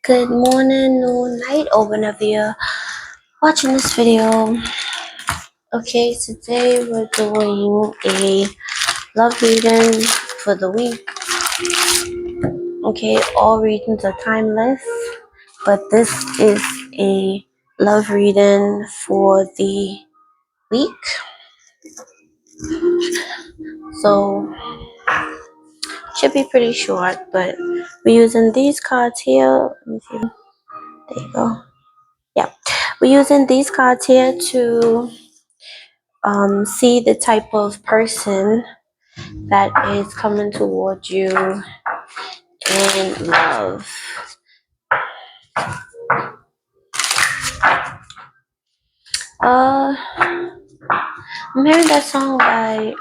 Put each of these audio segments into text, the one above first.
Good morning, noon, night, or whenever you're watching this video. Okay, today we're doing a love reading for the week. Okay, all readings are timeless, but this is a love reading for the week. So, should be pretty short, but we're using these cards here. Let me see. There you go. Yeah, we're using these cards here to see the type of person that is coming towards you in love. I'm hearing that song by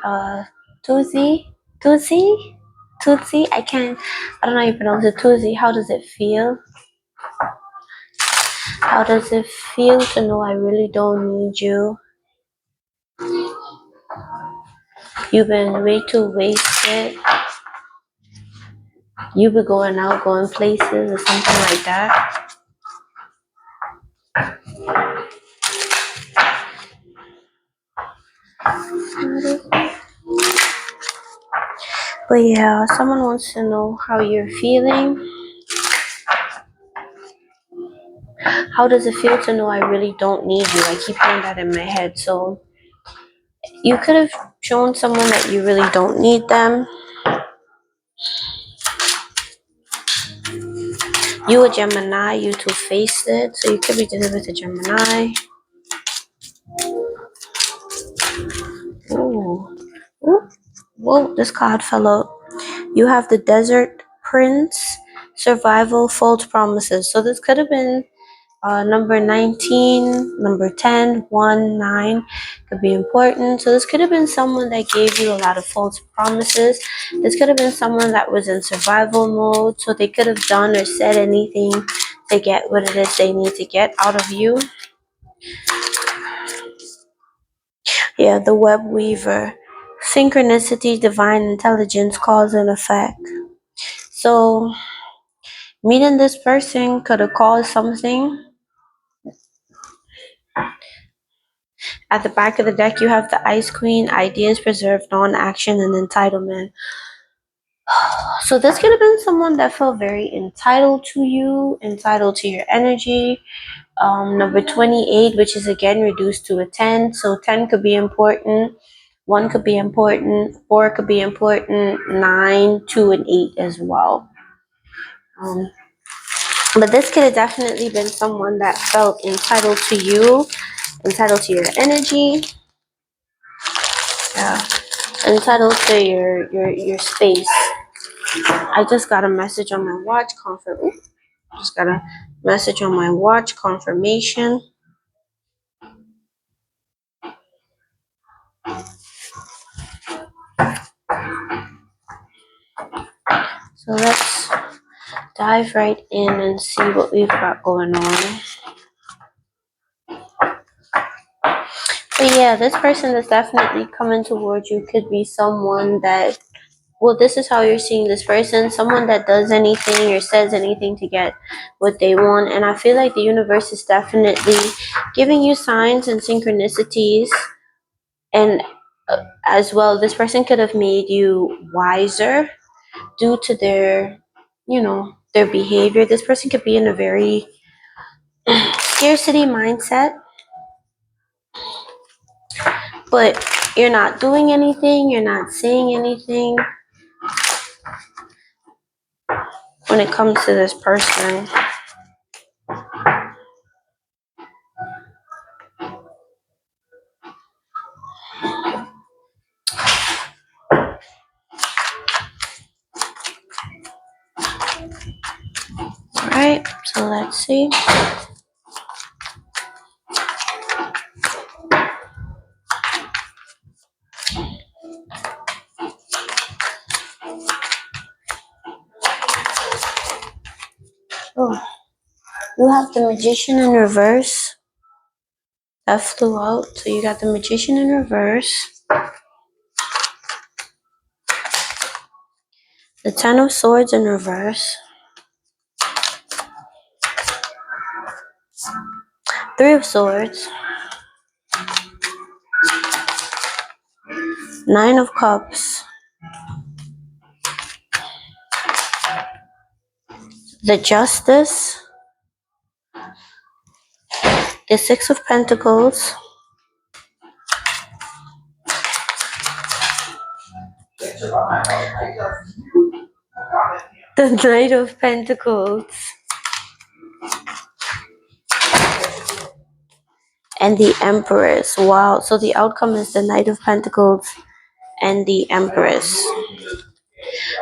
Tootsie. Tootsie? Tootsie? I don't know how you pronounce it. Tootsie. How does it feel? How does it feel to know I really don't need you? You've been way too wasted. You be going out, going places, or something like that. But yeah, someone wants to know how you're feeling. How does it feel to know I really don't need you? I keep hearing that in my head. So you could have shown someone that you really don't need them. You a Gemini, you two-faced it. So you could be dealing with a Gemini. Ooh. Ooh. Whoa, this card fell out. You have the Desert Prince, Survival, False Promises. So this could have been number 19, number 10, 1, 9 could be important. So this could have been someone that gave you a lot of false promises. This could have been someone that was in survival mode. So they could have done or said anything to get what it is they need to get out of you. Yeah, the web weaver. Synchronicity, divine intelligence, cause and effect. So meeting this person could have caused something. At the back of the deck, you have the Ice Queen, ideas preserved, non-action, and entitlement. So this could have been someone that felt very entitled to you, entitled to your energy. Number 28, which is again reduced to a 10. So 10 could be important. 1 could be important. 4 could be important. 9, 2, and 8 as well. But this could have definitely been someone that felt entitled to you, entitled to your energy. Yeah. Entitled to your space. I just got a message on my watch confirmation. Just got a message on my watch confirmation. So let's dive right in and see what we've got going on. But yeah, this person that's definitely coming towards you could be someone that, well, this is how you're seeing this person, someone that does anything or says anything to get what they want. And I feel like the universe is definitely giving you signs and synchronicities. And as well, this person could have made you wiser due to their, their behavior. This person could be in a very scarcity mindset, but you're not doing anything, you're not saying anything when it comes to this person. Alright, so let's see. Oh, you have the Magician in reverse. That flew out. So you got the Magician in reverse. The Ten of Swords in reverse. Three of Swords, Nine of Cups, the Justice, the Six of Pentacles, the Knight of Pentacles, and the Empress. Wow. So the outcome is the Knight of Pentacles and the Empress.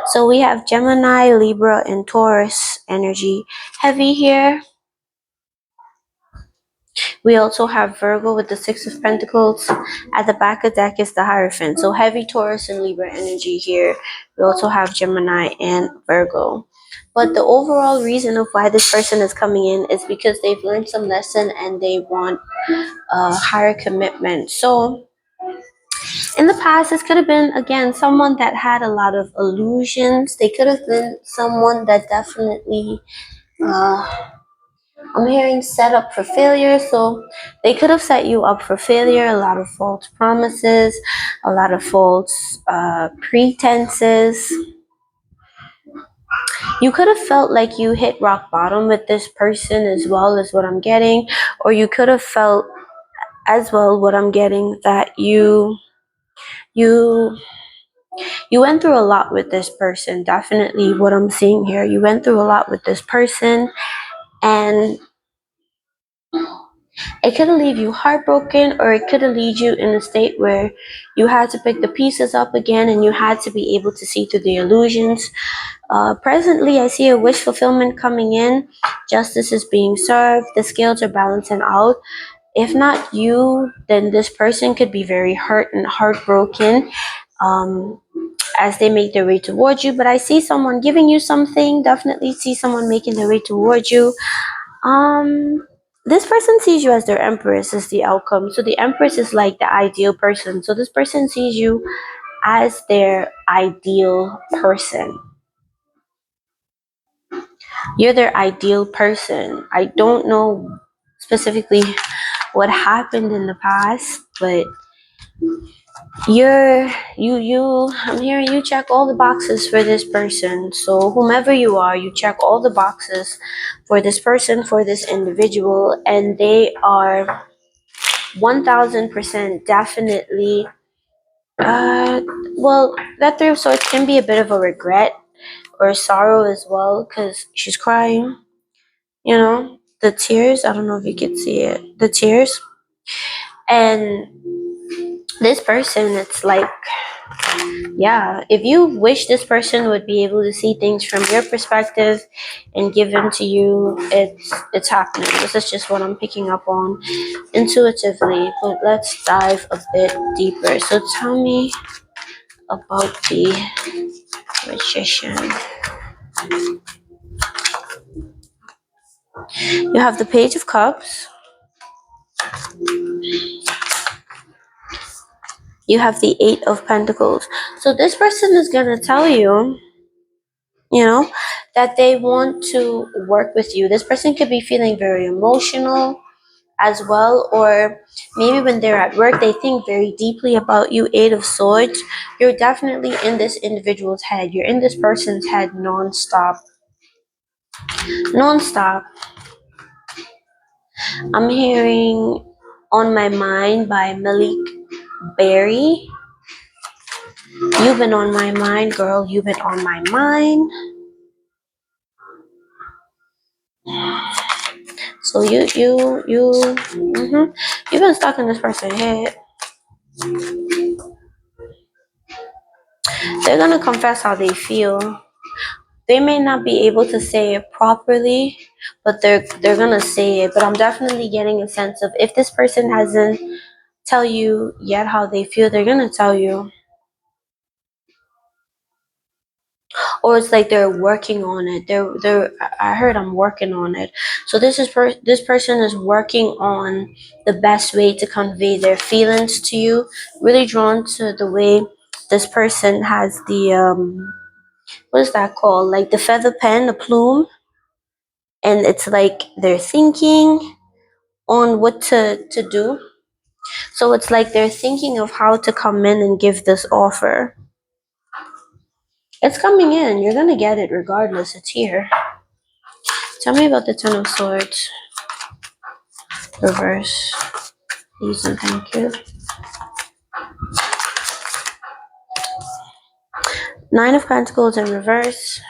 So we have Gemini, Libra, and Taurus energy heavy here. We also have Virgo with the Six of Pentacles. At the back of the deck is the Hierophant. So heavy Taurus and Libra energy here. We also have Gemini and Virgo. But the overall reason of why this person is coming in is because they've learned some lesson and they want a higher commitment. So in the past, this could have been, again, someone that had a lot of illusions. They could have been someone that definitely I'm hearing set up for failure. So they could have set you up for failure. A lot of false promises, a lot of false pretenses. You could have felt like you hit rock bottom with this person as well, as what I'm getting. Or you could have felt as well what I'm getting, that you went through a lot with this person. Definitely what I'm seeing here. You went through a lot with this person, and it could leave you heartbroken, or it could leave you in a state where you had to pick the pieces up again and you had to be able to see through the illusions. Presently, I see a wish fulfillment coming in. Justice is being served. The scales are balancing out. If not you, then this person could be very hurt and heartbroken as they make their way towards you. But I see someone giving you something. Definitely see someone making their way towards you. This person sees you as their Empress is the outcome. So the Empress is like the ideal person. So this person sees you as their ideal person. You're their ideal person. I don't know specifically what happened in the past, but I'm hearing you check all the boxes for this person. So whomever you are, you check all the boxes for this person, for this individual, and they are 1000% definitely well, that Three of Swords can be a bit of a regret or sorrow as well, because she's crying, the tears. I don't know if you could see it, the tears. And this person, it's like, yeah, if you wish this person would be able to see things from your perspective and give them to you, it's happening. This is just what I'm picking up on intuitively. But let's dive a bit deeper. So tell me about the Magician. You have the Page of Cups. You have the Eight of Pentacles. So this person is going to tell you, that they want to work with you. This person could be feeling very emotional as well, or maybe when they're at work, they think very deeply about you. Eight of Swords. You're definitely in this individual's head. You're in this person's head non-stop. Non-stop. I'm hearing On My Mind by Malik Berry. You've been on my mind, girl. You've been on my mind. So you've been stuck in this person's head. They're gonna confess how they feel. They may not be able to say it properly, but they're gonna say it. But I'm definitely getting a sense of, if this person hasn't tell you yet how they feel, they're gonna tell you. Or it's like they're working on it. I heard I'm working on it. So this person is working on the best way to convey their feelings to you. Really drawn to the way this person has the what is that called? Like the feather pen, the plume, and it's like they're thinking. on what to do. So it's like they're thinking of how to come in and give this offer. It's coming in. You're gonna get it regardless. It's here. Tell me about the Ten of Swords. Reverse. Please and thank you. Nine of Pentacles in reverse.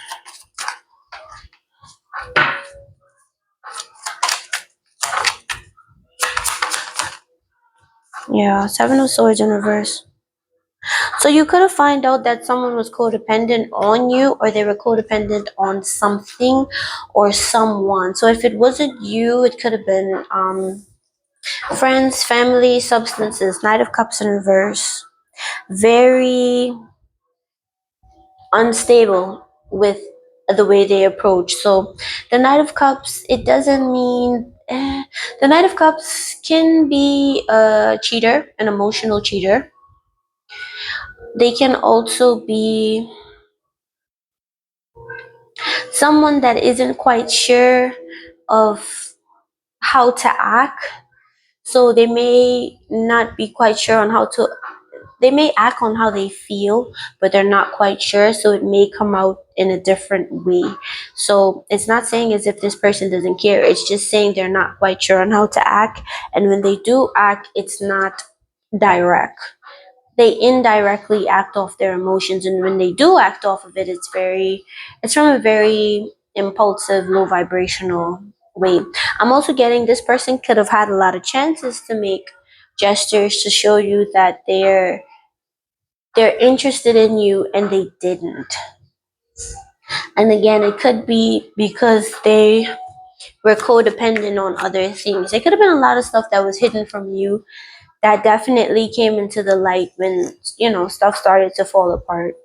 Yeah, Seven of Swords in reverse. So you could have found out that someone was codependent on you, or they were codependent on something or someone. So if it wasn't you, it could have been friends, family, substances. Knight of Cups in reverse. Very unstable with the way they approach. So the Knight of Cups, it doesn't mean the Knight of Cups can be a cheater, an emotional cheater. They can also be someone that isn't quite sure of how to act. So they may not be quite sure on how to, they may act on how they feel, but they're not quite sure. So it may come out in a different way. So it's not saying as if this person doesn't care. It's just saying they're not quite sure on how to act. And when they do act, it's not direct. They indirectly act off their emotions, and when they do act off of it, it's from a very impulsive, low vibrational way. I'm also getting this person could have had a lot of chances to make gestures to show you that they're interested in you, and they didn't. And again, it could be because they were codependent on other things. It could have been a lot of stuff that was hidden from you that definitely came into the light when, stuff started to fall apart.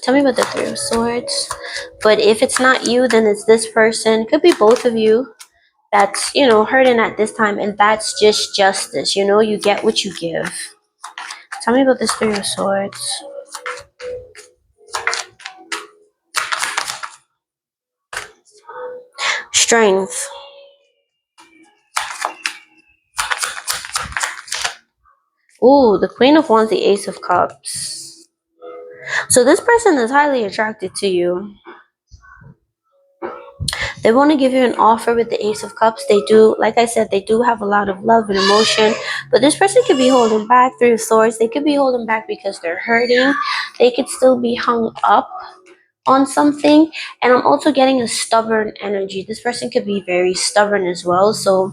Tell me about the Three of Swords. But if it's not you, then it's this person. Could be both of you that's, hurting at this time. And that's just justice. You get what you give. Tell me about this Three of Swords. Strength. Ooh, the Queen of Wands, the Ace of Cups. So this person is highly attracted to you. They want to give you an offer with the Ace of Cups. They do, like I said, they do have a lot of love and emotion. But this person could be holding back. Three of Swords. They could be holding back because they're hurting. They could still be hung up on something. And I'm also getting a stubborn energy. This person could be very stubborn as well. So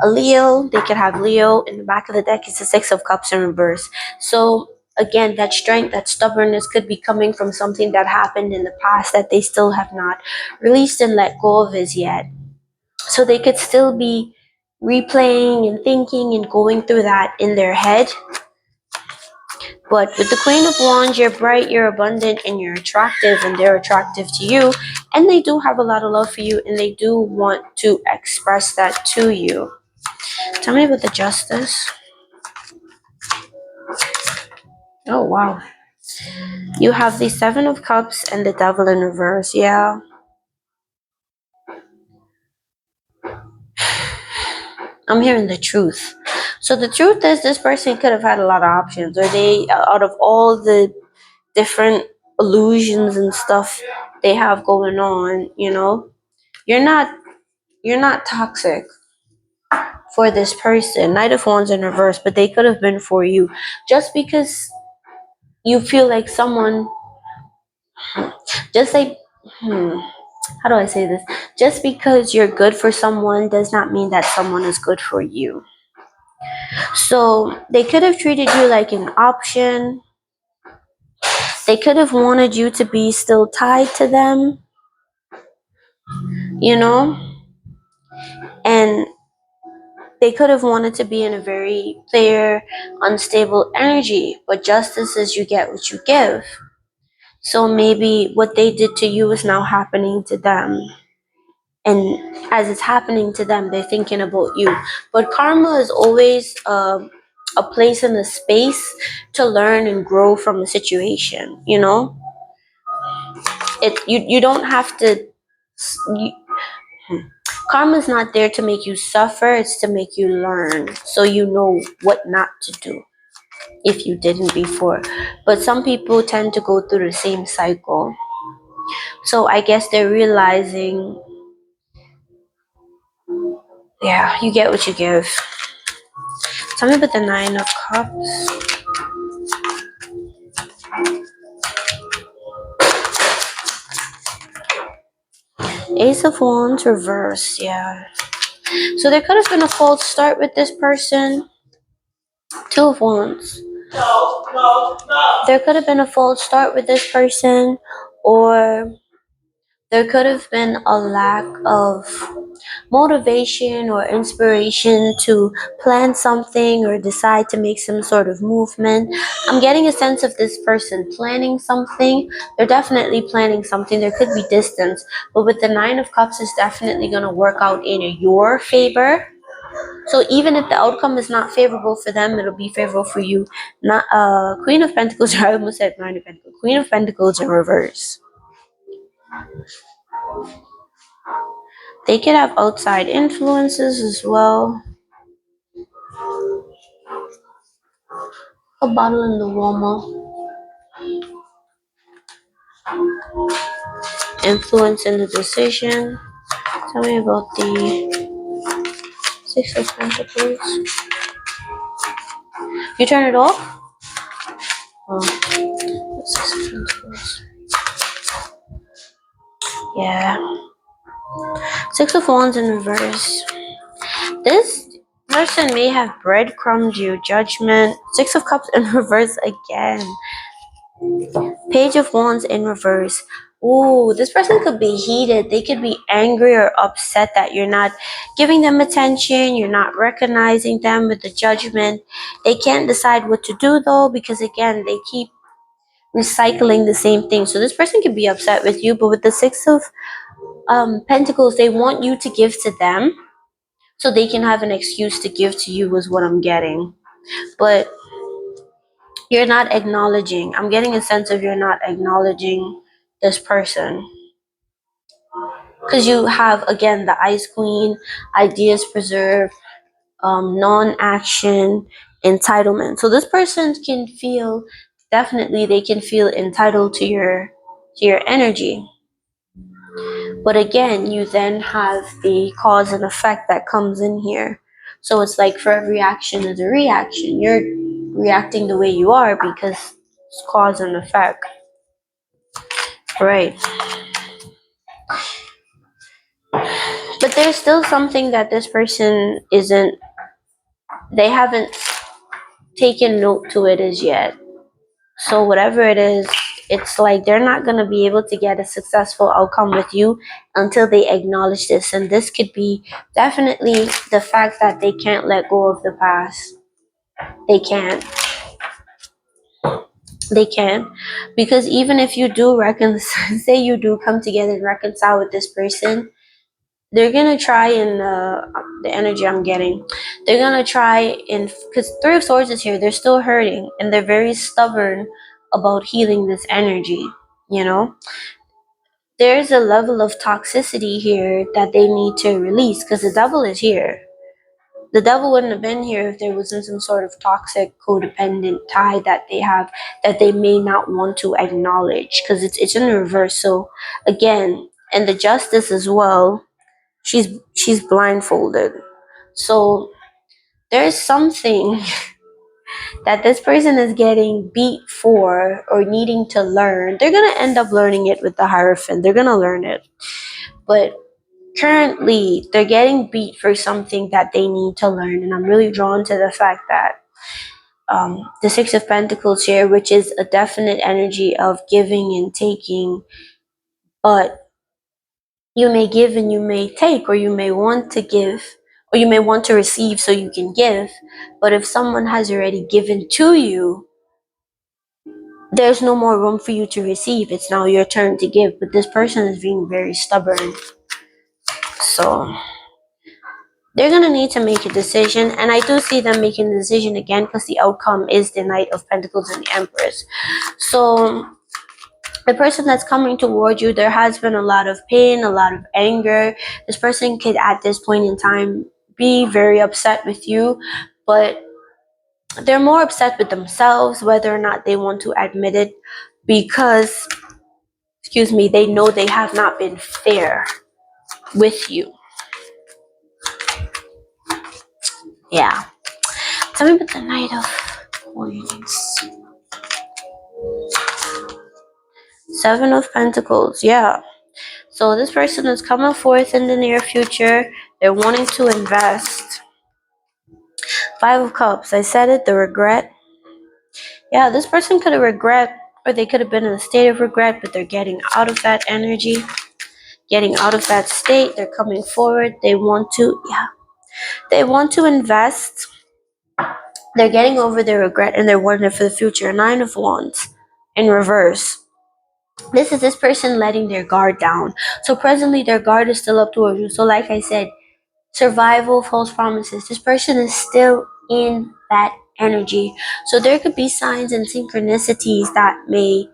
a Leo, they could have Leo. In the back of the deck is the Six of Cups in reverse. So again, that strength, that stubbornness could be coming from something that happened in the past that they still have not released and let go of as yet. So they could still be replaying and thinking and going through that in their head. But with the Queen of Wands, you're bright, you're abundant, and you're attractive, and they're attractive to you. And they do have a lot of love for you, and they do want to express that to you. Tell me about the Justice. Oh, wow. You have the Seven of Cups and the Devil in reverse. Yeah. I'm hearing the truth. So the truth is this person could have had a lot of options, or they, out of all the different illusions and stuff they have going on, you're not toxic for this person. Knight of Wands in reverse, but they could have been for you. Just because you feel like someone, just like, how do I say this? Just because you're good for someone does not mean that someone is good for you. So they could have treated you like an option. They could have wanted you to be still tied to them, and they could have wanted to be in a very clear, unstable energy. But justice is you get what you give. So maybe what they did to you is now happening to them. And as it's happening to them, they're thinking about you. But karma is always a place and a space to learn and grow from a situation. You don't have to. You, Karma's not there to make you suffer, it's to make you learn so you know what not to do if you didn't before. But some people tend to go through the same cycle. So I guess they're realizing, yeah, you get what you give. Tell me about the Nine of Cups. Ace of Wands reverse, yeah. So there could have been a false start with this person. Two of Wands. There could have been a false start with this person, or there could have been a lack of motivation or inspiration to plan something or decide to make some sort of movement. I'm getting a sense of this person planning something. They're definitely planning something. There could be distance, but with the Nine of Cups, it's definitely going to work out in your favor. So even if the outcome is not favorable for them, it'll be favorable for you. Not Queen of Pentacles. I almost said Nine of Pentacles. Queen of Pentacles in reverse. They could have outside influences as well. A bottle in the warmer. Influence in the decision. Tell me about the Six of Pentacles. You turn it off? Oh, Six of Pentacles. Yeah. Six of Wands in reverse. This person may have breadcrumbed you. Judgment. Six of Cups in reverse again. Page of Wands in reverse. Ooh, this person could be heated. They could be angry or upset that you're not giving them attention. You're not recognizing them with the Judgment. They can't decide what to do though, because again, they keep recycling the same thing. So this person could be upset with you, but with the Six of Pentacles, they want you to give to them so they can have an excuse to give to you, is what I'm getting. But you're not acknowledging. I'm getting a sense of you're not acknowledging this person. Because you have, again, the Ice Queen, ideas preserved, non-action, entitlement. So this person can feel, definitely they can feel entitled to your energy. But again, you then have the cause and effect that comes in here. So it's like for every action is a reaction. You're reacting the way you are because it's cause and effect. Right. But there's still something that this person isn't, they haven't taken note to it as yet. So whatever it is, it's like they're not going to be able to get a successful outcome with you until they acknowledge this. And this could be definitely the fact that they can't let go of the past. They can't. They can't. Because even if you do reconcile, say you do come together and reconcile with this person, they're going to try and, the energy I'm getting, they're going to try and, because Three of Swords is here, they're still hurting and they're very stubborn about healing this energy, you know? There's a level of toxicity here that they need to release because the devil is here. The devil wouldn't have been here if there wasn't some sort of toxic codependent tie that they have that they may not want to acknowledge because it's in reverse. So again, and the justice as well, she's blindfolded. So there's something that this person is getting beat for or needing to learn. They're gonna end up learning it with the Hierophant. They're gonna learn it. But currently they're getting beat for something that they need to learn, and I'm really drawn to the fact that the Six of Pentacles here, which is a definite energy of giving and taking, but you may give and you may take, or you may want to give, or you may want to receive so you can give. But if someone has already given to you, there's no more room for you to receive. It's now your turn to give. But this person is being very stubborn. So they're going to need to make a decision. And I do see them making the decision again because the outcome is the Knight of Pentacles and the Empress. So The person that's coming toward you, there has been a lot of pain, a lot of anger. This person could at this point in time be very upset with you, but they're more upset with themselves, whether or not they want to admit it, because, excuse me, they know they have not been fair with you. Yeah. Tell me about the Knight of Wands. Seven of Pentacles. Yeah. So this person is coming forth in the near future. They're wanting to invest. Five of Cups. I said it. The regret. Yeah, this person could have regret, or they could have been in a state of regret, but they're getting out of that energy, getting out of that state. They're coming forward. They want to, yeah, they want to invest. They're getting over their regret and they're wanting it for the future. Nine of Wands in reverse. This is this person letting their guard down. So presently their guard is still up towards you. So like I said, survival, false promises. This person is still in that energy. So there could be signs and synchronicities that may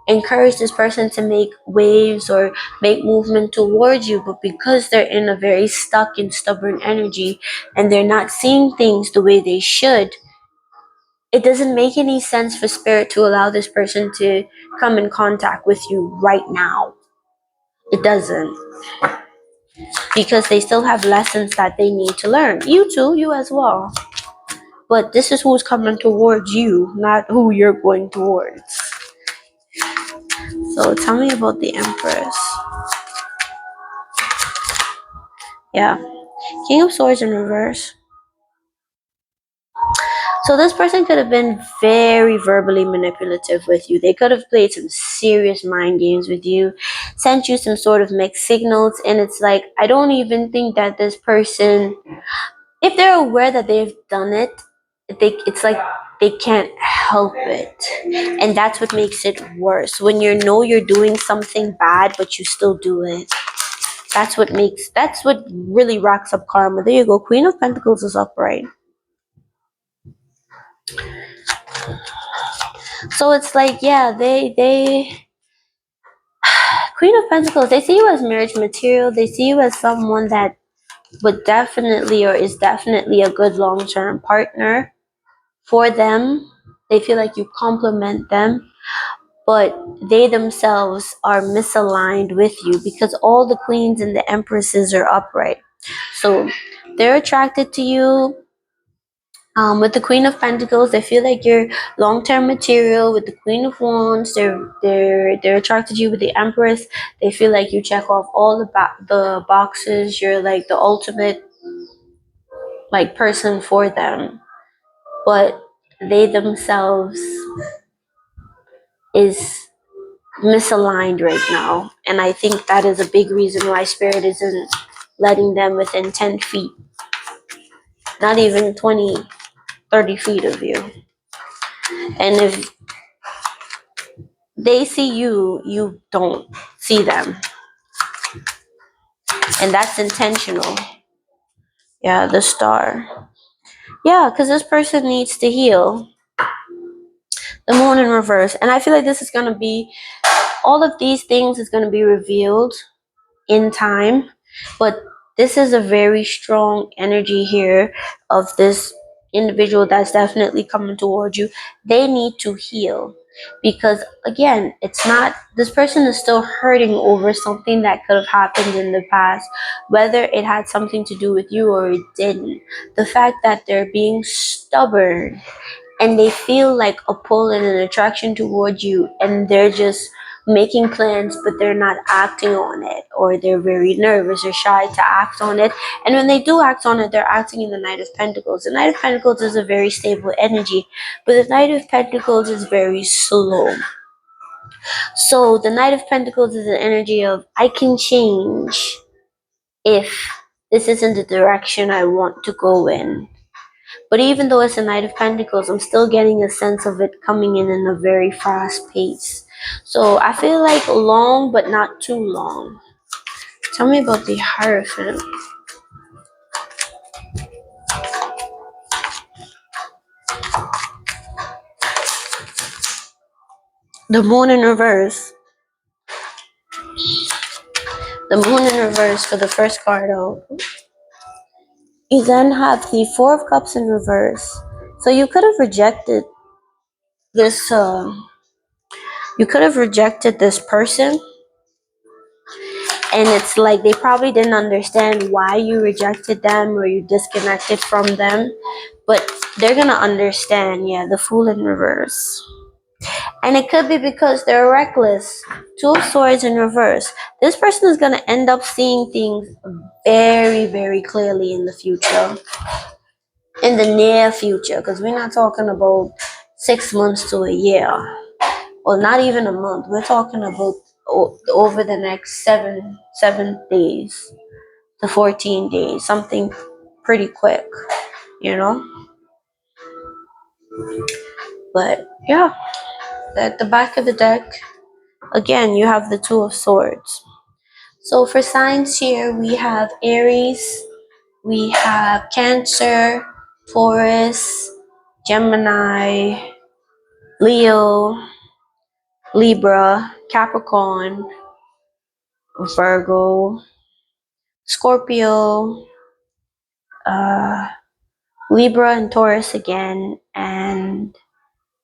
encourage this person to make waves or make movement towards you, but because they're in a very stuck and stubborn energy and they're not seeing things the way they should, it doesn't make any sense for spirit to allow this person to come in contact with you right now. It doesn't, because they still have lessons that they need to learn. You too, you as well. But this is who's coming towards you, not who you're going towards. So tell me about the Empress. Yeah. King of Swords in reverse. So this person could have been very verbally manipulative with you. They could have played some serious mind games with you, sent you some sort of mixed signals, and it's like, I don't even think that this person, if they're aware that they've done it, it's like they can't help it. And that's what makes it worse. When you know you're doing something bad, but you still do it. That's what really racks up karma. There you go. Queen of Pentacles is upright. So it's like, yeah, they Queen of Pentacles, they see you as marriage material. They see you as someone that would definitely or is definitely a good long-term partner for them. They feel like you complement them, but they themselves are misaligned with you because all the queens and the empresses are upright. So they're attracted to you. With the Queen of Pentacles, they feel like you're long-term material. With the Queen of Wands, they're attracted to you. With the Empress, they feel like you check off all the boxes. You're like the ultimate like person for them, but they themselves is misaligned right now, and I think that is a big reason why Spirit isn't letting them within 10 feet, not even 20, 30 feet of you. And if they see you, you don't see them. And that's intentional. Yeah, the Star. Yeah, because this person needs to heal. The Moon in reverse. And I feel like this is going to be, all of these things is going to be revealed in time. But this is a very strong energy here of this individual that's definitely coming towards you. They need to heal, because again, it's not, this person is still hurting over something that could have happened in the past, whether it had something to do with you or it didn't. The fact that they're being stubborn and they feel like a pull and an attraction towards you, and they're just making plans but they're not acting on it, or they're very nervous or shy to act on it. And when they do act on it, they're acting in the Knight of Pentacles. The Knight of Pentacles is a very stable energy, but the Knight of Pentacles is very slow. So the Knight of Pentacles is an energy of, I can change if this isn't the direction I want to go in. But even though it's a Knight of Pentacles, I'm still getting a sense of it coming in a very fast pace. So I feel like long, but not too long. Tell me about the Hierophant. The Moon in reverse. The Moon in reverse for the first card out. You then have the Four of Cups in reverse. So you could have rejected this. You could have rejected this person, and it's like they probably didn't understand why you rejected them or you disconnected from them, but they're gonna understand. Yeah, the Fool in reverse. And it could be because they're reckless. Two of Swords in reverse. This person is going to end up seeing things very, very clearly in the future. In the near future. Because we're not talking about 6 months to a year. Or not even a month. We're talking about over the next 7 days to 14 days. Something pretty quick. You know? But yeah. At the back of the deck, again, you have the Two of Swords. So for signs here, we have Aries, we have Cancer, Taurus, Gemini, Leo, Libra, Capricorn, Virgo, Scorpio, uh, Libra and Taurus again, and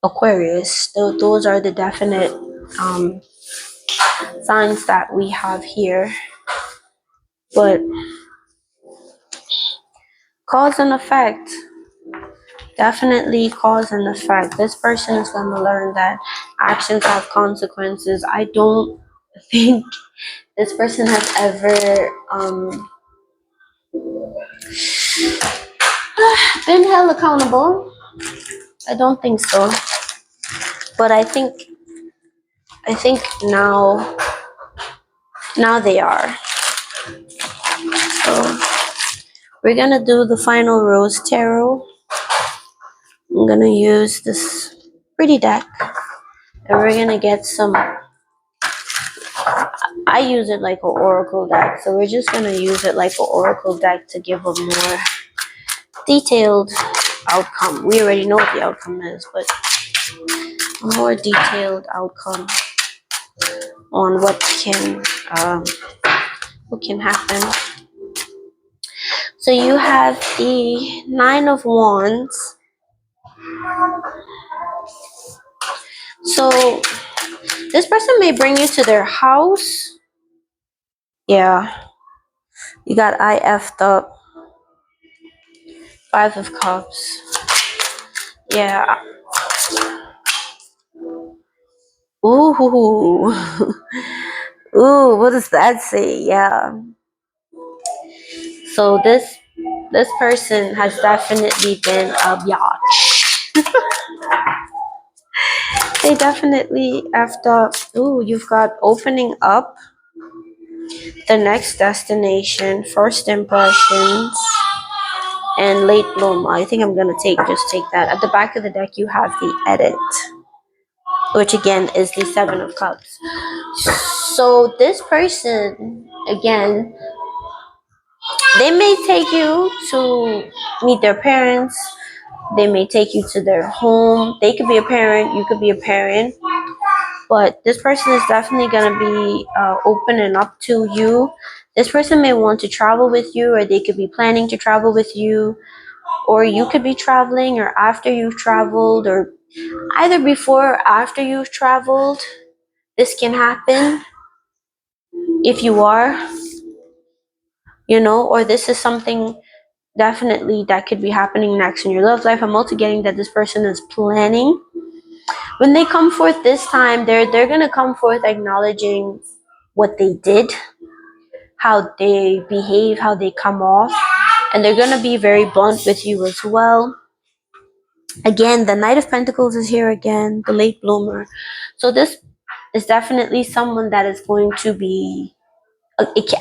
Aquarius. Those are the definite signs that we have here. But cause and effect. Definitely cause and effect. This person is going to learn that actions have consequences. I don't think this person has ever been held accountable. I don't think so. But I think now they are. So we're gonna do the final rose tarot. I'm gonna use this pretty deck, and we're gonna get some. I use it like an oracle deck, so we're just gonna use it like an oracle deck to give a more detailed outcome. We already know what the outcome is, but a more detailed outcome on what can happen. So you have the Nine of Wands. So this person may bring you to their house. Yeah, you got I effed up. Five of Cups. Yeah. Ooh. Ooh, what does that say? Yeah. So this person has definitely been a biatch. They definitely effed up. Ooh, you've got opening up, the next destination, first impressions, and late bloomer. I think I'm gonna just take that. At the back of the deck, you have the edit, which again is the Seven of Cups. So this person, again, they may take you to meet their parents. They may take you to their home. They could be a parent. You could be a parent. But this person is definitely going to be open and up to you. This person may want to travel with you, or they could be planning to travel with you, or you could be traveling, or after you've traveled, or either before or after you've traveled. This can happen if you are, or this is something definitely that could be happening next in your love life. I'm also getting that this person is planning. When they come forth this time, they're gonna come forth acknowledging what they did, how they behave, how they come off, and they're gonna be very blunt with you as well. Again, the Knight of Pentacles is here again, the late bloomer. So this is definitely someone that is going to be.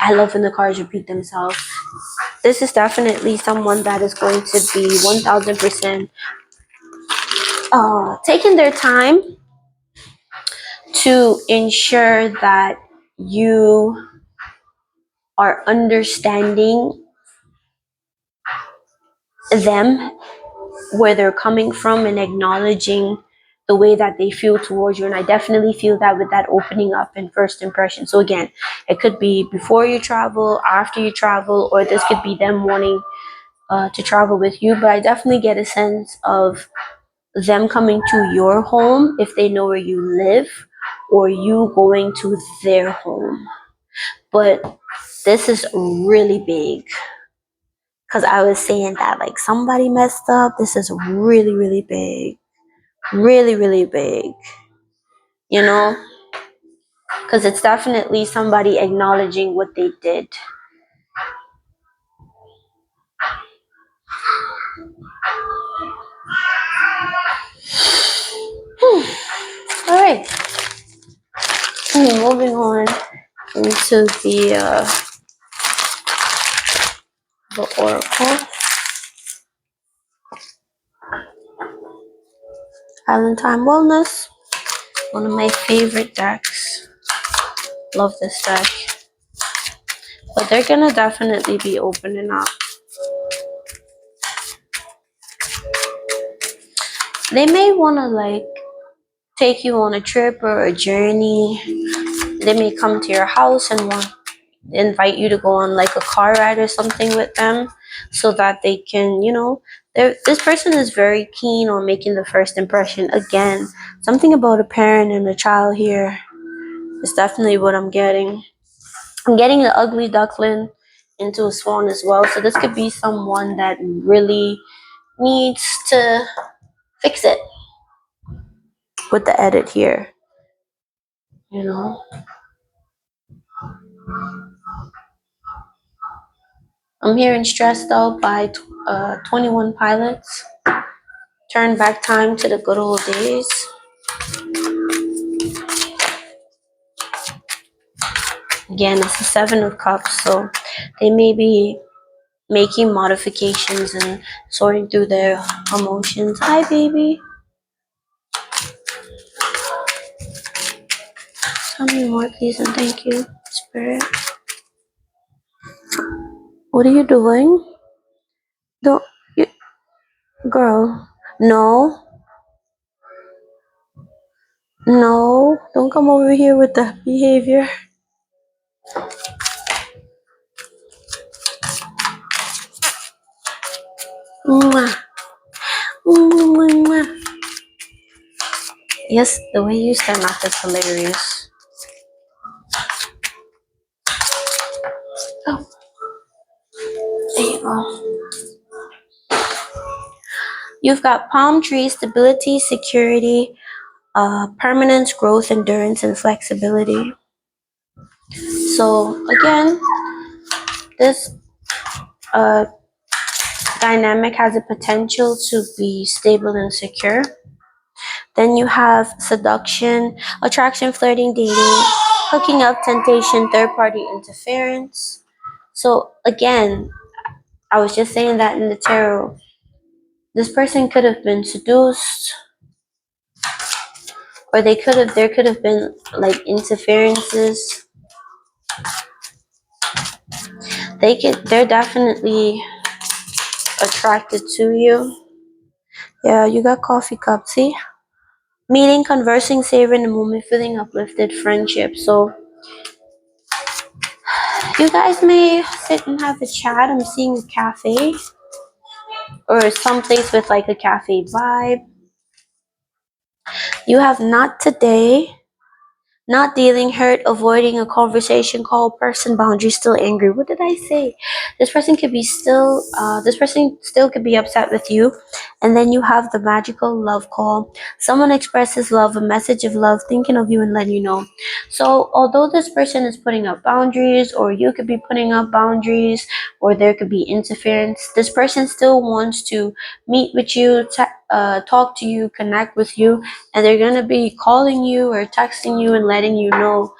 I love when the cards repeat themselves. This is definitely someone that is going to be 1000% taking their time to ensure that you are understanding them, where they're coming from, and acknowledging the way that they feel towards you. And I definitely feel that with that opening up and first impression. So again, it could be before you travel, after you travel, or this could be them wanting to travel with you. But I definitely get a sense of them coming to your home if they know where you live, or you going to their home. But this is really big, because I was saying that like somebody messed up. This is really, really big. Really, really big. You know? Because it's definitely somebody acknowledging what they did. All right. Moving on into the oracle. Island Time Wellness. One of my favorite decks. Love this deck. But they're gonna definitely be opening up. They may wanna like take you on a trip or a journey. They may come to your house and want invite you to go on like a car ride or something with them, so that they can, this person is very keen on making the first impression. Again, something about a parent and a child here is definitely what I'm getting. I'm getting the ugly duckling into a swan as well. So this could be someone that really needs to fix it with the edit here, you know. I'm hearing stressed out by 21 Pilots. Turn back time to the good old days. Again, it's the Seven of Cups, so they may be making modifications and sorting through their emotions. Hi, baby. Tell me more, please, and thank you, Spirit. What are you doing? Don't, you, girl. No, no, don't come over here with that behavior. Mwah. Mwah, mwah. Yes, the way you stand up is hilarious. Oh, there you go. You've got palm tree, stability, security, permanence, growth, endurance, and flexibility. So again, this dynamic has a potential to be stable and secure. Then you have seduction, attraction, flirting, dating, hooking up, temptation, third-party interference. So again, I was just saying that in the tarot, this person could have been seduced, or there could have been like interferences. They're definitely attracted to you. Yeah, you got coffee cup, see? Meeting, conversing, savoring the moment, feeling uplifted, friendship. So you guys may sit and have a chat. I'm seeing a cafe or someplace with like a cafe vibe. You have not today. Not dealing, hurt, avoiding a conversation, call, person, boundary, still angry. What did I say? This person still could be upset with you. And then you have the magical love call. Someone expresses love, a message of love, thinking of you and letting you know. So although this person is putting up boundaries, or you could be putting up boundaries, or there could be interference, this person still wants to meet with you, talk to you, connect with you, and they're gonna be calling you or texting you and letting you know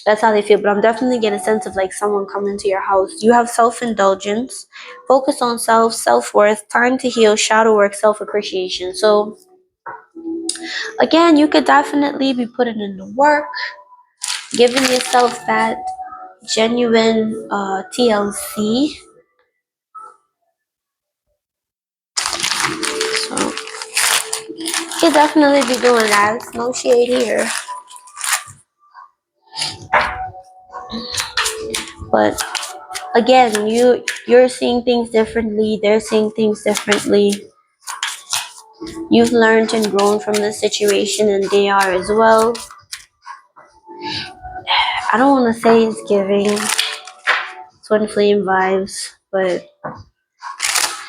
that's how they feel. But I'm definitely getting a sense of like someone coming to your house. You have self-indulgence, focus on self-worth, time to heal, shadow work, self-appreciation. So again, you could definitely be putting in the work, giving yourself that genuine TLC. So Could definitely be doing that. It's no shade here. But again, you're seeing things differently, they're seeing things differently. You've learned and grown from the situation, and they are as well. I don't want to say it's giving twin flame vibes, but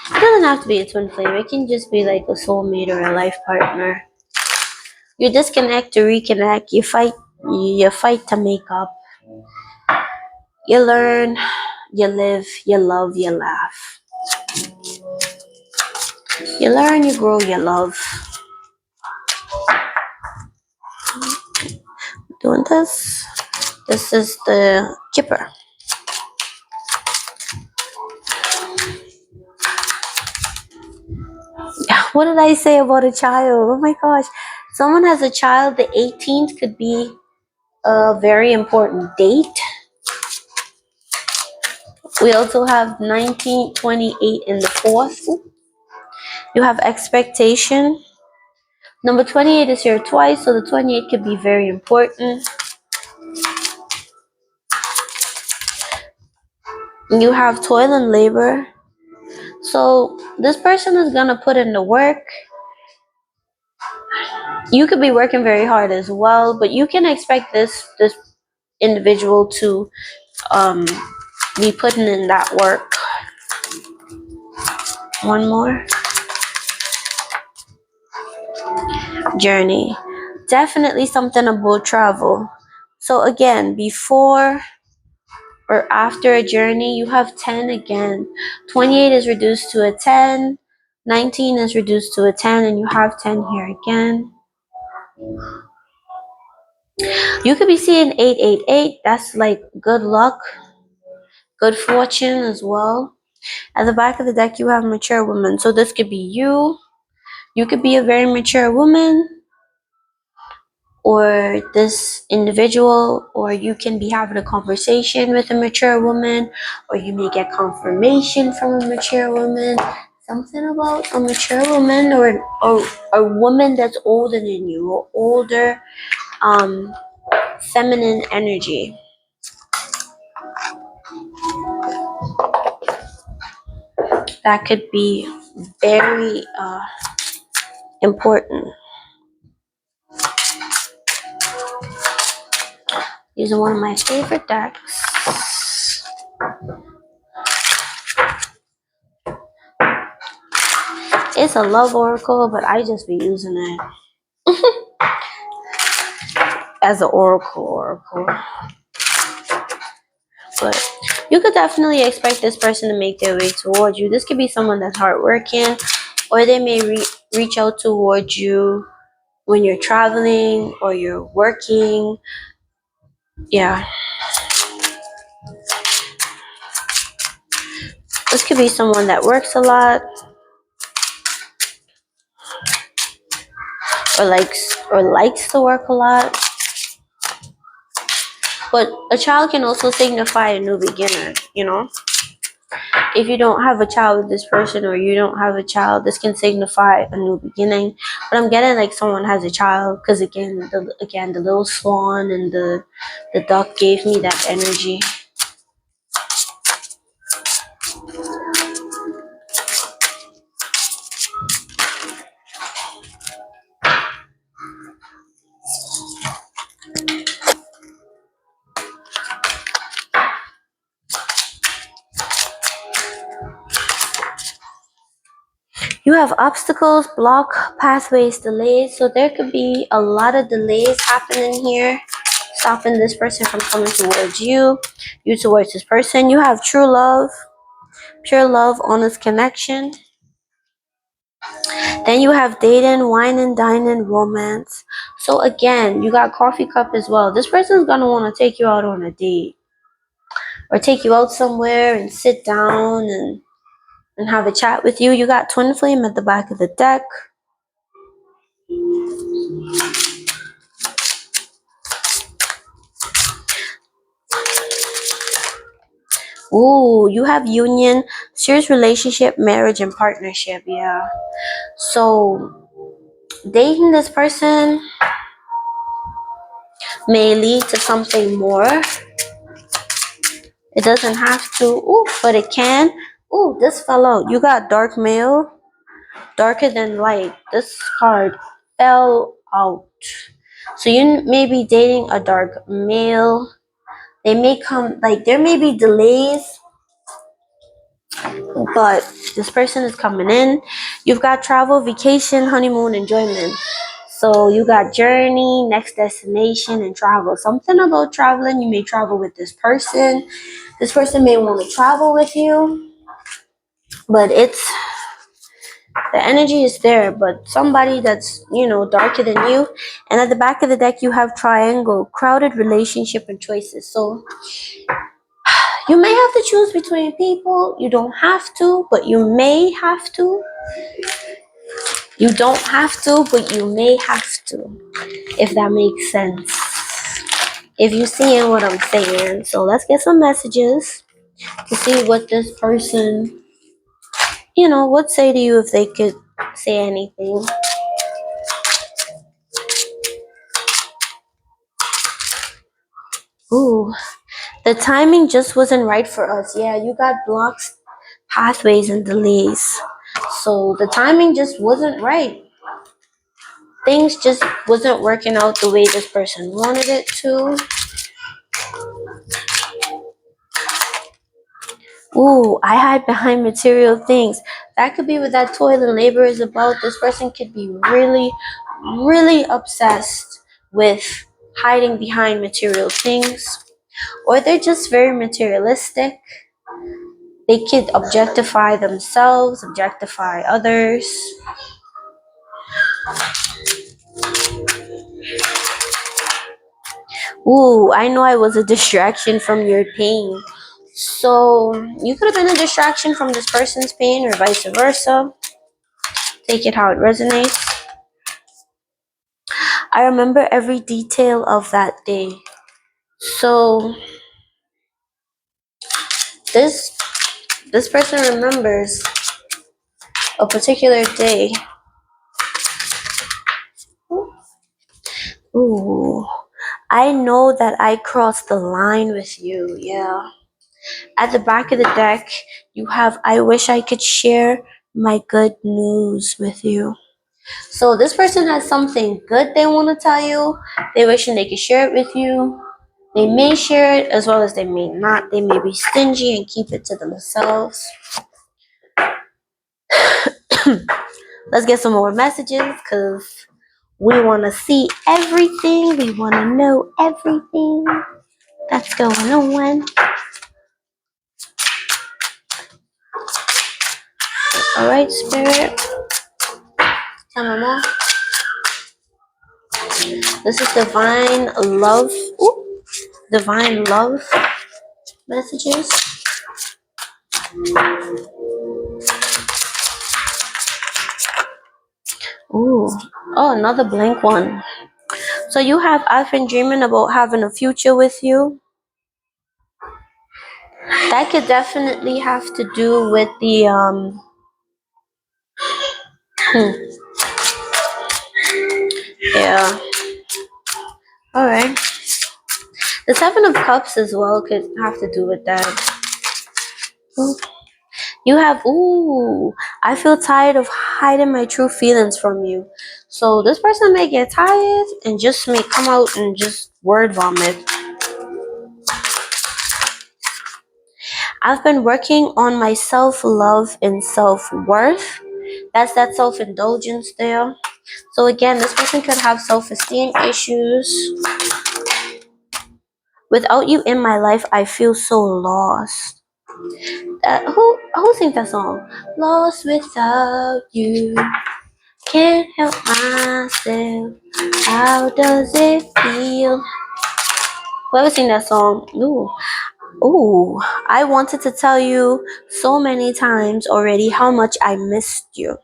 it doesn't have to be a twin flame. It can just be like a soulmate or a life partner. You disconnect to reconnect. You fight to make up. You learn, you live, you love, you laugh. You learn, you grow, you love. Doing this. This is the Kipper. What did I say about a child? Oh my gosh. Someone has a child. The 18th could be a very important date. We also have 19, 28 in the 4th. You have expectation. Number 28 is here twice, so the 28 could be very important. You have toil and labor. So this person is going to put in the work. You could be working very hard as well, but you can expect this individual to be putting in that work. One more. Journey. Definitely something about travel. So again, before or after a journey, you have 10 again. 28 is reduced to a 10. 19 is reduced to a 10, and you have 10 here again. You could be seeing 888. That's like good luck, good fortune as well. At the back of the deck, you have mature woman. So this could be you. You could be a very mature woman, or this individual, or you can be having a conversation with a mature woman, or you may get confirmation from a mature woman. Something about a mature woman, or a woman that's older than you, or older, feminine energy. That could be very important. Using one of my favorite decks. It's a love oracle, but I just be using it as an oracle. But you could definitely expect this person to make their way towards you. This could be someone that's hardworking, or they may reach out towards you when you're traveling or you're working. Yeah. This could be someone that works a lot, or likes to work a lot. But a child can also signify a new beginner, If you don't have a child with this person, or you don't have a child, this can signify a new beginning. But I'm getting like someone has a child, because again, the little swan and the duck gave me that energy. You have obstacles, block, pathways, delays. So there could be a lot of delays happening here, stopping this person from coming towards you, you towards this person. You have true love, pure love, honest connection. Then you have dating, wine and dining, romance. So again, you got coffee cup as well. This person's gonna want to take you out on a date, or take you out somewhere and sit down and have a chat with you. You got twin flame at the back of the deck. Ooh, you have union, serious relationship, marriage, and partnership. Yeah. So Dating this person may lead to something more. It doesn't have to, ooh, but it can. Ooh, this fell out. You got dark male, darker than light. This card fell out. So you may be dating a dark male. They may come, like, there may be delays, but this person is coming in. You've got travel, vacation, honeymoon, enjoyment. So you got journey, next destination, and travel. Something about traveling. You may travel with this person. This person may want to travel with you, but it's the energy is there. But somebody that's, darker than you. And at the back of the deck, you have triangle, crowded relationship and choices. So you may have to choose between people. You don't have to, but you may have to. You don't have to, but you may have to, if that makes sense. If you seeing what I'm saying. So let's get some messages to see what this person, would say to you if they could say anything. Ooh, the timing just wasn't right for us. Yeah, you got blocks, pathways, and delays. So the timing just wasn't right. Things just wasn't working out the way this person wanted it to. Ooh, I hide behind material things. That could be what that toil and labor is about. This person could be really, really obsessed with hiding behind material things, or they're just very materialistic. They could objectify themselves, objectify others. Ooh, I know I was a distraction from your pain. So you could have been a distraction from this person's pain, or vice versa. Take it how it resonates. I remember every detail of that day. So this person remembers a particular day. Ooh, I know that I crossed the line with you. Yeah. At the back of the deck, you have I wish I could share my good news with you. So this person has something good they want to tell you. They wishing they could share it with you. They may share it as well as they may not. They may be stingy and keep it to themselves. Let's get some more messages because we want to see everything. We want to know everything that's going on. All right, Spirit. Tell me more. This is divine love. Ooh, divine love messages. Ooh. Oh, another blank one. So you have, I've been dreaming about having a future with you. That could definitely have to do with the yeah. All right. The Seven of Cups as well could have to do with that. Ooh. You have, ooh, I feel tired of hiding my true feelings from you. So this person may get tired and just may come out and just word vomit. I've been working on my self-love and self-worth. That's that self-indulgence there. So again, this person could have self-esteem issues. Without you in my life, I feel so lost. Who sings that song? Lost without you, can't help myself. How does it feel? Whoever sing that song? Ooh. I wanted to tell you so many times already how much I missed you.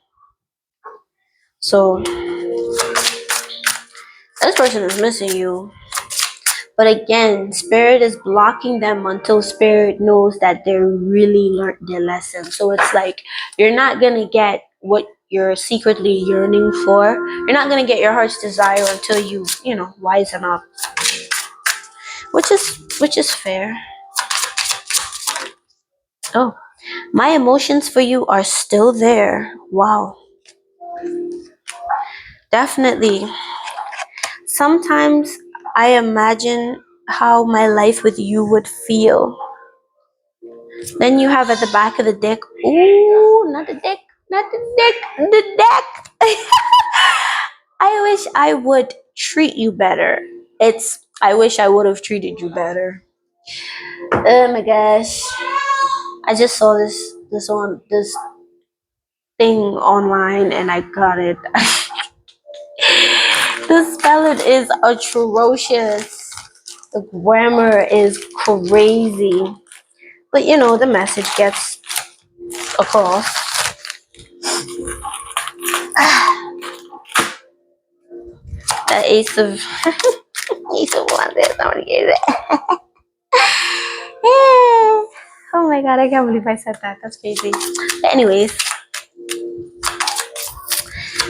So this person is missing you. But again, Spirit is blocking them until Spirit knows that they really learned their lesson. So it's like you're not gonna get what you're secretly yearning for. You're not gonna get your heart's desire until you know, wisen up, which is fair. Oh, my emotions for you are still there. Wow, definitely. Sometimes I imagine how my life with you would feel. Then you have at the back of the deck. Ooh, not the deck, not the deck, the deck. I wish I would treat you better. I wish I would have treated you better. Oh my gosh. I just saw this thing online and I got it. The spelling is atrocious. The grammar is crazy. But you know, the message gets across. The ace of ace of wands. I'm gonna get it. Oh my god, I can't believe I said that. That's crazy. But anyways,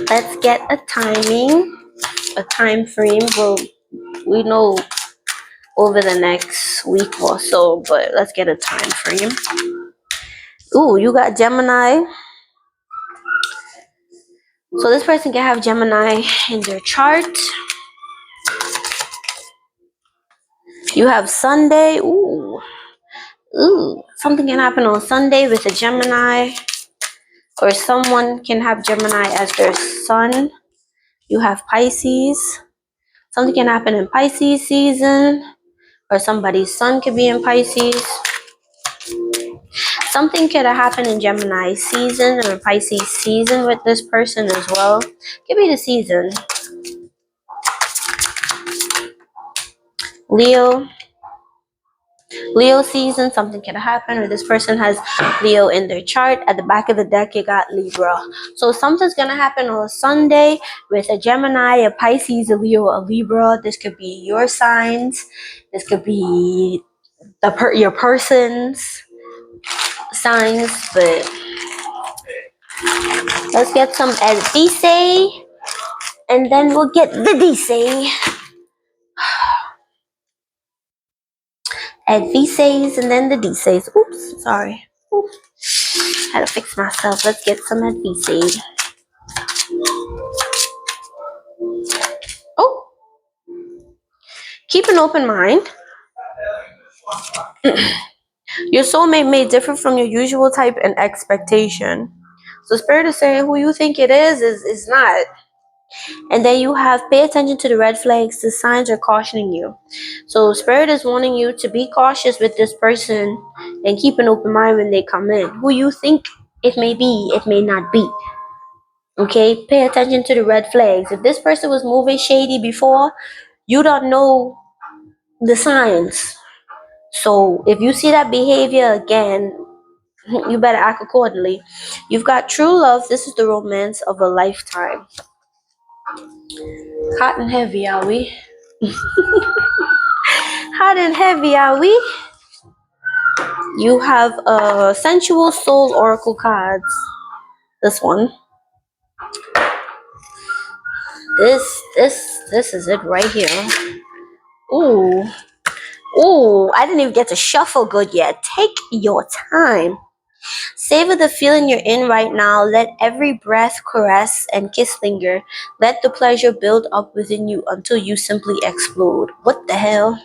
let's get a time frame. Well, we know over the next week or so, but let's get a time frame. Ooh, you got Gemini. So this person can have Gemini in their chart. You have Sunday. Ooh, something can happen on Sunday with a Gemini, or someone can have Gemini as their sun. You have Pisces. Something can happen in Pisces season, or somebody's sun could be in Pisces. Something could have happened in Gemini season or Pisces season with this person as well. Give me the season. Leo season, something can happen, or this person has Leo in their chart. At the back of the deck, you got Libra. So something's gonna happen on a Sunday with a Gemini, a Pisces, a Leo, a Libra. This could be your signs. This could be your person's signs. But let's get some advice, and then we'll get the DC. Advices and then the DCs. Oops, sorry. Oops. Had to fix myself. Let's get some advices. Oh, keep an open mind. Your soulmate may differ from your usual type and expectation. So Spirit is saying who you think it is not. And then you have pay attention to the red flags. The signs are cautioning you. So Spirit is wanting you to be cautious with this person and keep an open mind when they come in. Who you think it may be, it may not be. Okay, pay attention to the red flags. If this person was moving shady before, you don't know the signs. So if you see that behavior again, you better act accordingly. You've got true love. This is the romance of a lifetime. Hot and heavy, are we? Hot and heavy, are we? You have sensual soul oracle cards. This one. This is it right here. Ooh. Ooh, I didn't even get to shuffle good yet. Take your time. Savor the feeling you're in right now. Let every breath, caress, and kiss linger. Let the pleasure build up within you until you simply explode. What the hell?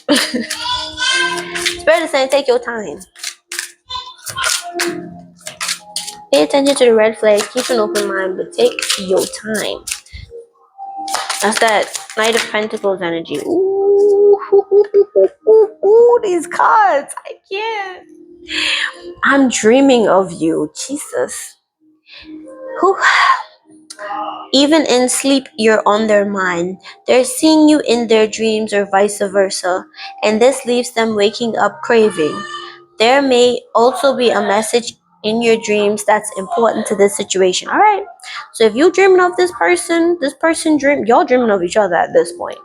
Spirit is saying take your time. Pay attention to the red flags. Keep an open mind, but take your time. That's that Knight of Pentacles energy. Ooh, these cards. I can't. I'm dreaming of you. Jesus. Whew. Even in sleep, you're on their mind. They're seeing you in their dreams or vice versa, and this leaves them waking up craving. There may also be a message in your dreams that's important to this situation. All right. So if you're dreaming of this person y'all dreaming of each other at this point.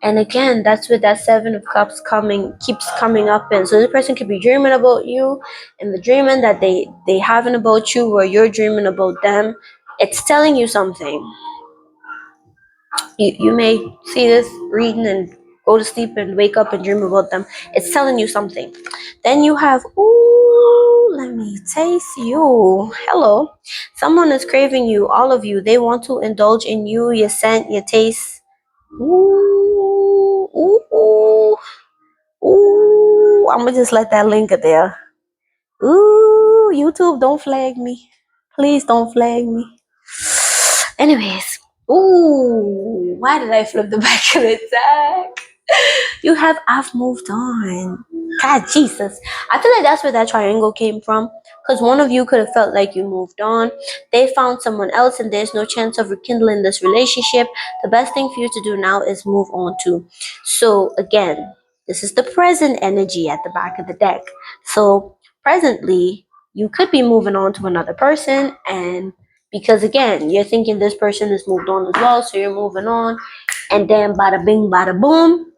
And again, that's what that Seven of Cups coming keeps coming up in. So this person could be dreaming about you, and the dreaming that they having about you, or you're dreaming about them. It's telling you something. You may see this reading and go to sleep and wake up and dream about them. It's telling you something. Then you have, ooh, let me taste you. Hello. Someone is craving you, all of you. They want to indulge in you, your scent, your taste. Ooh, ooh, ooh, ooh. I'm gonna just let that linger there. Ooh, YouTube, don't flag me. Please don't flag me. Anyways, ooh, why did I flip the back of the deck? You have I've moved on. God, Jesus. I feel like that's where that triangle came from. Because one of you could have felt like you moved on. They found someone else and there's no chance of rekindling this relationship. The best thing for you to do now is move on too. So again, this is the present energy at the back of the deck. So presently, you could be moving on to another person, and because again, you're thinking this person has moved on as well, so you're moving on, and then bada bing, bada boom.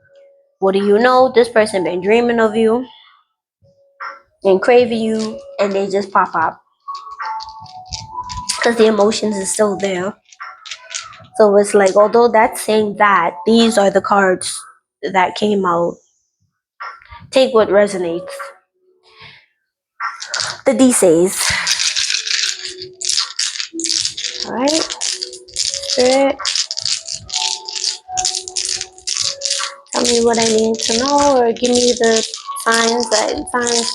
What do you know? This person been dreaming of you and craving you, and they just pop up because the emotions is still there. So it's like, although that's saying that, these are the cards that came out. Take what resonates. The D says, all right, Spirit, tell me what I need to know, or give me the signs,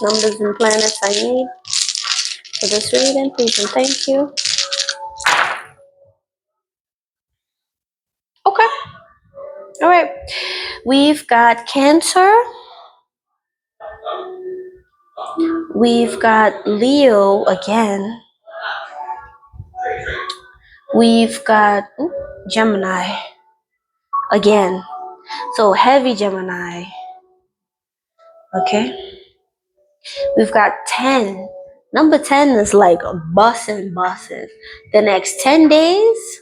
numbers, and planets I need for this reading, please and thank you. Okay, all right. We've got Cancer. We've got Leo again. We've got Gemini again. So heavy Gemini. Okay. We've got 10. Number 10 is like bussin'. The next 10 days,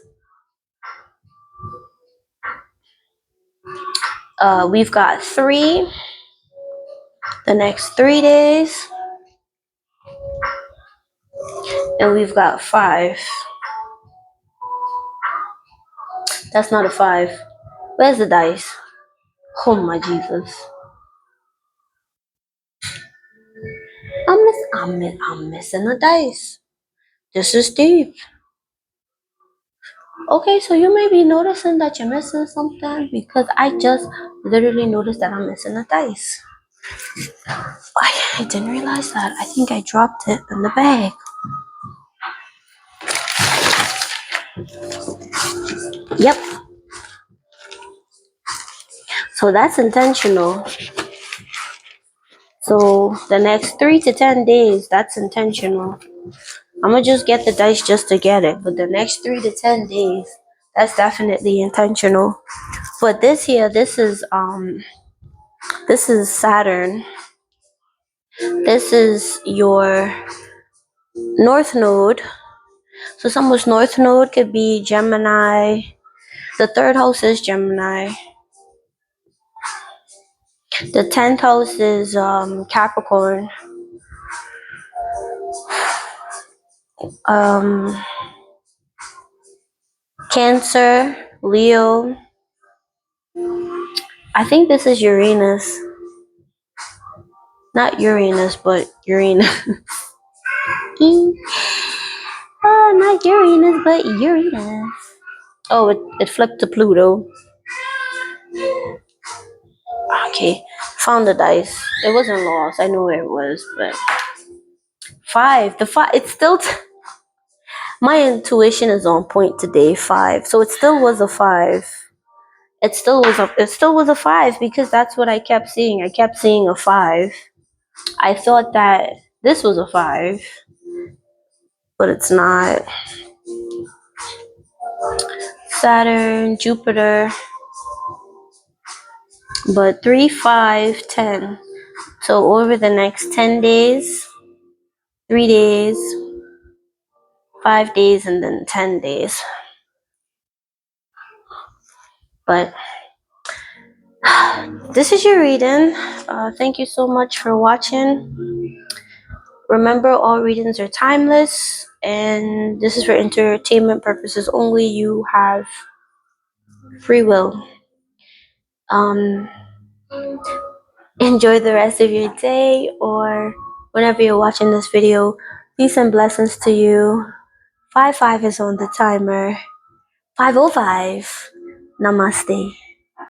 we've got 3. The next 3 days, and we've got 5. That's not a 5. Where's the dice? Oh my Jesus. I'm missing the dice. This is deep. Okay, so you may be noticing that you're missing something because I just literally noticed that I'm missing a dice. I didn't realize that. I think I dropped it in the bag. Yep. So that's intentional. So the next 3 to 10 days, that's intentional. I'm gonna just get the dice just to get it, but the next 3 to 10 days, that's definitely intentional. But this here, this is Saturn. This is your North Node. So someone's North Node could be Gemini. The third house is Gemini. The 10th house is Capricorn. Cancer, Leo. I think this is Uranus. Not Uranus, but Uranus. Not Uranus, but Uranus. Oh, it flipped to Pluto. Okay, found the dice. It wasn't lost. I knew where it was, but 5. The 5. It's still. My intuition is on point today. 5. So it still was a 5. It still was a 5 because that's what I kept seeing. I kept seeing a 5. I thought that this was a 5, but it's not. Saturn, Jupiter, but 3, 5, 10. So over the next 10 days, 3 days, 5 days, and then 10 days. But This is your reading. Thank you so much for watching. Remember, all readings are timeless, and this is for entertainment purposes only. You have free will. Um, Enjoy the rest of your day, or whenever you're watching this video. Peace and blessings to you. 5-5 is on the timer. 5:05. Namaste.